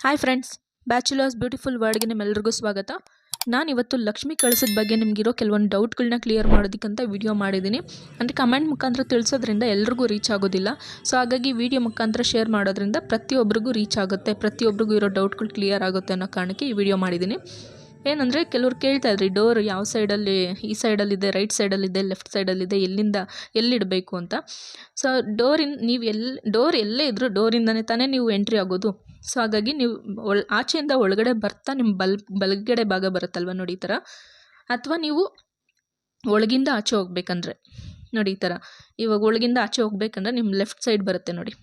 Hi friends, bachelors beautiful ವರ್ಡ್ಗೆ ನಿಮ್ಮೆಲ್ಲರಿಗೂ ಸ್ವಾಗತ. ನಾನಿವತ್ತು ಲಕ್ಷ್ಮಿ ಕಳಿಸಿದ ಬಗ್ಗೆ ನಿಮಗಿರೋ ಕೆಲವೊಂದು ಡೌಟ್ಗಳನ್ನ ಕ್ಲಿಯರ್ ಮಾಡೋದಕ್ಕಂತ ವಿಡಿಯೋ ಮಾಡಿದ್ದೀನಿ. ಅಂದರೆ ಕಮೆಂಟ್ ಮುಖಾಂತರ ತಿಳಿಸೋದ್ರಿಂದ ಎಲ್ರಿಗೂ ರೀಚ್ ಆಗೋದಿಲ್ಲ. ಸೊ ಹಾಗಾಗಿ ವಿಡಿಯೋ ಮುಖಾಂತರ ಶೇರ್ ಮಾಡೋದ್ರಿಂದ ಪ್ರತಿಯೊಬ್ಬರಿಗೂ ರೀಚ್ ಆಗುತ್ತೆ, ಪ್ರತಿಯೊಬ್ಬರಿಗೂ ಇರೋ ಡೌಟ್ಗಳು ಕ್ಲಿಯರ್ ಆಗುತ್ತೆ ಅನ್ನೋ ಕಾರಣಕ್ಕೆ ಈ ವಿಡಿಯೋ ಮಾಡಿದ್ದೀನಿ. ಏನಂದರೆ ಕೆಲವ್ರು ಕೇಳ್ತಾಯಿದ್ರಿ, ಡೋರ್ ಯಾವ ಸೈಡಲ್ಲಿ, ಈ ಸೈಡಲ್ಲಿದೆ, ರೈಟ್ ಸೈಡಲ್ಲಿದೆ, ಲೆಫ್ಟ್ ಸೈಡಲ್ಲಿದೆ, ಎಲ್ಲಿಡಬೇಕು ಅಂತ. ಸೊ ಡೋರ್ ಎಲ್ಲೇ ಇದ್ದರೂ ಡೋರಿಂದನೇ ತಾನೇ ನೀವು ಎಂಟ್ರಿ ಆಗೋದು. ಸೊ ಹಾಗಾಗಿ ನೀವು ಆಚೆಯಿಂದ ಒಳಗಡೆ ಬರ್ತಾ ನಿಮ್ಮ ಬಲಗಡೆ ಭಾಗ ಬರುತ್ತಲ್ವ ನೋಡಿ ಈ ಥರ, ಅಥವಾ ನೀವು ಒಳಗಿಂದ ಆಚೆ ಹೋಗ್ಬೇಕಂದ್ರೆ ನೋಡಿ ಈ ಥರ. ಇವಾಗ ಒಳಗಿಂದ ಆಚೆ ಹೋಗ್ಬೇಕಂದ್ರೆ ನಿಮ್ಮ ಲೆಫ್ಟ್ ಸೈಡ್ ಬರುತ್ತೆ ನೋಡಿ,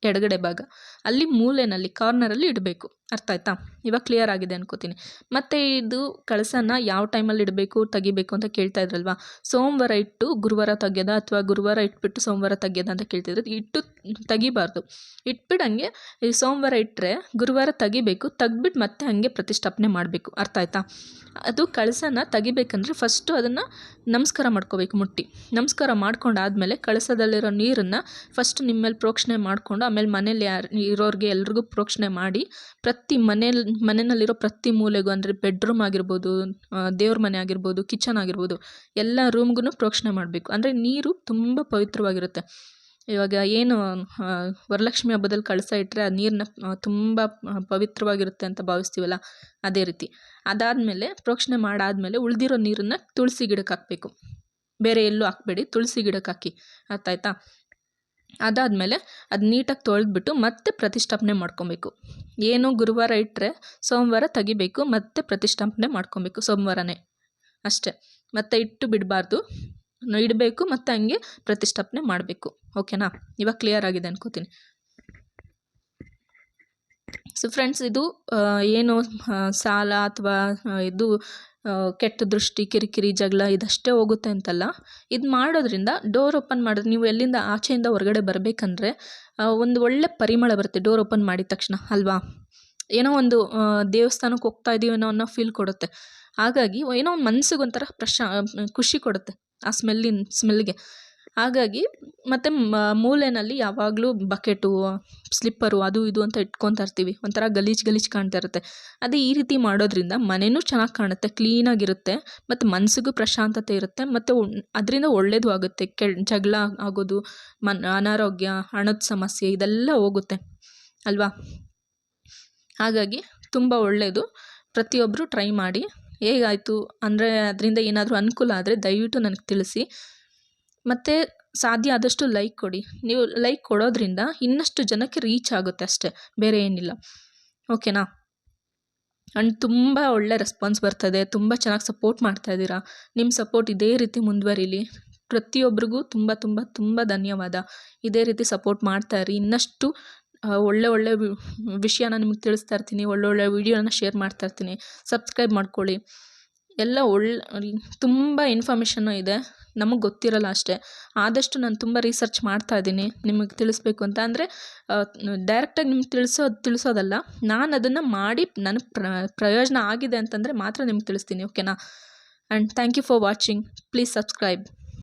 ಎಡಗಡೆ ಭಾಗ, ಅಲ್ಲಿ ಮೂಲೆಯಲ್ಲಿ ಕಾರ್ನರಲ್ಲಿ ಇಡಬೇಕು. ಅರ್ಥ ಆಯ್ತಾ? ಇವಾಗ ಕ್ಲಿಯರ್ ಆಗಿದೆ ಅನ್ಕೋತೀನಿ. ಮತ್ತು ಇದು ಕಳಸನ ಯಾವ ಟೈಮಲ್ಲಿ ಇಡಬೇಕು, ತೆಗಿಬೇಕು ಅಂತ ಕೇಳ್ತಾ ಇದ್ರಲ್ವಾ. ಸೋಮವಾರ ಇಟ್ಟು ಗುರುವಾರ ತೆಗ್ಯೋದ ಅಥವಾ ಗುರುವಾರ ಇಟ್ಬಿಟ್ಟು ಸೋಮವಾರ ತೆಗ್ಯೋದ ಅಂತ ಕೇಳ್ತಿದ್ರು. ಇಟ್ಟು ತೆಗಿಬಾರ್ದು, ಇಟ್ಬಿಟ್ಟು ಈ ಸೋಮವಾರ ಇಟ್ಟರೆ ಗುರುವಾರ ತೆಗಿಬೇಕು, ತೆಗ್ಬಿಟ್ಟು ಮತ್ತೆ ಹಂಗೆ ಪ್ರತಿಷ್ಠಾಪನೆ ಮಾಡಬೇಕು. ಅರ್ಥ ಆಯ್ತಾ? ಅದು ಕಳಸನ ತೆಗಿಬೇಕಂದ್ರೆ ಫಸ್ಟು ಅದನ್ನು ನಮಸ್ಕಾರ ಮಾಡ್ಕೋಬೇಕು, ಮುಟ್ಟಿ ನಮಸ್ಕಾರ ಮಾಡ್ಕೊಂಡಾದ್ಮೇಲೆ ಕಳಸದಲ್ಲಿರೋ ನೀರನ್ನು ಫಸ್ಟ್ ನಿಮ್ಮ ಮೇಲೆ ಪ್ರೋಕ್ಷಣೆ ಮಾಡಿಕೊಂಡು ಆಮೇಲೆ ಮನೇಲಿ ಇರೋರಿಗೆ ಎಲ್ರಿಗೂ ಪ್ರೋಕ್ಷಣೆ ಮಾಡಿ ಪ್ರತಿ ಮನೆಯಲ್ಲಿರೋ ಪ್ರತಿ ಮೂಲೆಗೂ, ಅಂದರೆ ಬೆಡ್ರೂಮ್ ಆಗಿರ್ಬೋದು, ದೇವ್ರ ಮನೆ ಆಗಿರ್ಬೋದು, ಕಿಚನ್ ಆಗಿರ್ಬೋದು, ಎಲ್ಲ ರೂಮ್ಗೂ ಪ್ರೋಕ್ಷಣೆ ಮಾಡಬೇಕು. ಅಂದರೆ ನೀರು ತುಂಬ ಪವಿತ್ರವಾಗಿರುತ್ತೆ. ಇವಾಗ ಏನು ವರಲಕ್ಷ್ಮಿ ಹಬ್ಬದಲ್ಲಿ ಕಳಸ ಇಟ್ಟರೆ ಆ ನೀರನ್ನ ತುಂಬ ಪವಿತ್ರವಾಗಿರುತ್ತೆ ಅಂತ ಭಾವಿಸ್ತೀವಲ್ಲ, ಅದೇ ರೀತಿ. ಅದಾದಮೇಲೆ ಪ್ರೋಕ್ಷಣೆ ಮಾಡಾದಮೇಲೆ ಉಳಿದಿರೋ ನೀರನ್ನು ತುಳಸಿ ಗಿಡಕ್ಕೆ ಹಾಕಬೇಕು. ಬೇರೆ ಎಲ್ಲೂ ಹಾಕಬೇಡಿ, ತುಳಸಿ ಗಿಡಕ್ಕೆ ಹಾಕಿ. ಅರ್ಥ ಆಯ್ತಾ? ಅದಾದಮೇಲೆ ಅದು ನೀಟಾಗಿ ತೊಳೆದ್ಬಿಟ್ಟು ಮತ್ತೆ ಪ್ರತಿಷ್ಠಾಪನೆ ಮಾಡ್ಕೊಬೇಕು. ಏನು ಗುರುವಾರ ಇಟ್ಟರೆ ಸೋಮವಾರ ತೆಗಿಬೇಕು, ಮತ್ತೆ ಪ್ರತಿಷ್ಠಾಪನೆ ಮಾಡ್ಕೊಬೇಕು ಸೋಮವಾರನೇ ಅಷ್ಟೇ. ಮತ್ತೆ ಇಟ್ಟು ಬಿಡಬಾರ್ದು, ಇಡಬೇಕು ಮತ್ತು ಹಂಗೆ ಪ್ರತಿಷ್ಠಾಪನೆ ಮಾಡಬೇಕು. ಓಕೆನಾ? ಇವಾಗ ಕ್ಲಿಯರ್ ಆಗಿದೆ ಅನ್ಕೋತೀನಿ. ಸೊ ಫ್ರೆಂಡ್ಸ್, ಇದು ಏನು ಸಾಲ ಅಥವಾ ಇದು ಕೆಟ್ಟ ದೃಷ್ಟಿ, ಕಿರಿಕಿರಿ, ಜಗಳ ಇದಷ್ಟೇ ಹೋಗುತ್ತೆ ಅಂತಲ್ಲ. ಇದು ಮಾಡೋದ್ರಿಂದ ಡೋರ್ ಓಪನ್ ಮಾಡಿದ್ರೆ ನೀವು ಎಲ್ಲಿಂದ ಆಚೆಯಿಂದ ಹೊರಗಡೆ ಬರಬೇಕಂದ್ರೆ ಒಂದು ಒಳ್ಳೆ ಪರಿಮಳ ಬರುತ್ತೆ ಡೋರ್ ಓಪನ್ ಮಾಡಿದ ತಕ್ಷಣ ಅಲ್ವಾ. ಏನೋ ಒಂದು ದೇವಸ್ಥಾನಕ್ಕೆ ಹೋಗ್ತಾ ಇದ್ದೀವೇನೋ ಅನ್ನೋ ಫೀಲ್ ಕೊಡುತ್ತೆ. ಹಾಗಾಗಿ ಏನೋ ಒಂದು ಮನಸ್ಸಿಗೆ ಒಂಥರ ಖುಷಿ ಕೊಡುತ್ತೆ ಆ ಸ್ಮೆಲ್ಗೆ. ಹಾಗಾಗಿ ಮತ್ತು ಮೂಲೆಯಲ್ಲಿ ಯಾವಾಗಲೂ ಬಕೆಟು, ಸ್ಲಿಪ್ಪರು, ಅದು ಇದು ಅಂತ ಇಟ್ಕೊತಾ ಇರ್ತೀವಿ, ಒಂಥರ ಗಲೀಜು ಕಾಣ್ತಾ ಇರುತ್ತೆ. ಅದೇ ಈ ರೀತಿ ಮಾಡೋದ್ರಿಂದ ಮನೆಯೂ ಚೆನ್ನಾಗಿ ಕಾಣುತ್ತೆ, ಕ್ಲೀನಾಗಿರುತ್ತೆ, ಮತ್ತು ಮನಸ್ಸಿಗೂ ಪ್ರಶಾಂತತೆ ಇರುತ್ತೆ, ಮತ್ತು ಅದರಿಂದ ಒಳ್ಳೆಯದು ಆಗುತ್ತೆ. ಜಗಳ ಆಗೋದು, ಅನಾರೋಗ್ಯ, ಹಣದ ಸಮಸ್ಯೆ ಇದೆಲ್ಲ ಹೋಗುತ್ತೆ ಅಲ್ವಾ. ಹಾಗಾಗಿ ತುಂಬ ಒಳ್ಳೆಯದು. ಪ್ರತಿಯೊಬ್ಬರು ಟ್ರೈ ಮಾಡಿ. ಹೇಗಾಯಿತು ಅಂದರೆ ಅದರಿಂದ ಏನಾದರೂ ಅನುಕೂಲ ಆದರೆ ದಯವಿಟ್ಟು ನನಗೆ ತಿಳಿಸಿ. ಮತ್ತು ಸಾಧ್ಯ ಆದಷ್ಟು ಲೈಕ್ ಕೊಡಿ. ನೀವು ಲೈಕ್ ಕೊಡೋದ್ರಿಂದ ಇನ್ನಷ್ಟು ಜನಕ್ಕೆ ರೀಚ್ ಆಗುತ್ತೆ ಅಷ್ಟೇ, ಬೇರೆ ಏನಿಲ್ಲ. ಓಕೆನಾ? ಆ್ಯಂಡ್ ತುಂಬ ಒಳ್ಳೆ ರೆಸ್ಪಾನ್ಸ್ ಬರ್ತದೆ, ತುಂಬ ಚೆನ್ನಾಗಿ ಸಪೋರ್ಟ್ ಮಾಡ್ತಾಯಿದ್ದೀರಾ. ನಿಮ್ಮ ಸಪೋರ್ಟ್ ಇದೇ ರೀತಿ ಮುಂದುವರಿಲಿ. ಪ್ರತಿಯೊಬ್ಬರಿಗೂ ತುಂಬ ತುಂಬ ತುಂಬ ಧನ್ಯವಾದ. ಇದೇ ರೀತಿ ಸಪೋರ್ಟ್ ಮಾಡ್ತಾಯಿರಿ. ಇನ್ನಷ್ಟು ಒಳ್ಳೆ ವಿಷಯನ ನಿಮಗೆ ತಿಳಿಸ್ತಾ ಇರ್ತೀನಿ, ಒಳ್ಳೊಳ್ಳೆ ವೀಡಿಯೋನ ಶೇರ್ ಮಾಡ್ತಾಯಿರ್ತೀನಿ. ಸಬ್ಸ್ಕ್ರೈಬ್ ಮಾಡ್ಕೊಳ್ಳಿ. ಎಲ್ಲ ತುಂಬ ಇನ್ಫಾರ್ಮೇಷನ್ನು ಇದೆ, ನಮಗೆ ಗೊತ್ತಿರಲ್ಲ ಅಷ್ಟೇ. ಆದಷ್ಟು ನಾನು ತುಂಬ ರಿಸರ್ಚ್ ಮಾಡ್ತಾಯಿದ್ದೀನಿ ನಿಮಗೆ ತಿಳಿಸ್ಬೇಕು ಅಂತ. ಅಂದರೆ ಡೈರೆಕ್ಟಾಗಿ ನಿಮ್ಗೆ ತಿಳಿಸೋದಲ್ಲ, ನಾನು ಅದನ್ನು ಮಾಡಿ ನನಗೆ ಪ್ರಯೋಜನ ಆಗಿದೆ ಅಂತಂದರೆ ಮಾತ್ರ ನಿಮ್ಗೆ ತಿಳಿಸ್ತೀನಿ. ಓಕೆನಾ? And thank you for watching. Please subscribe.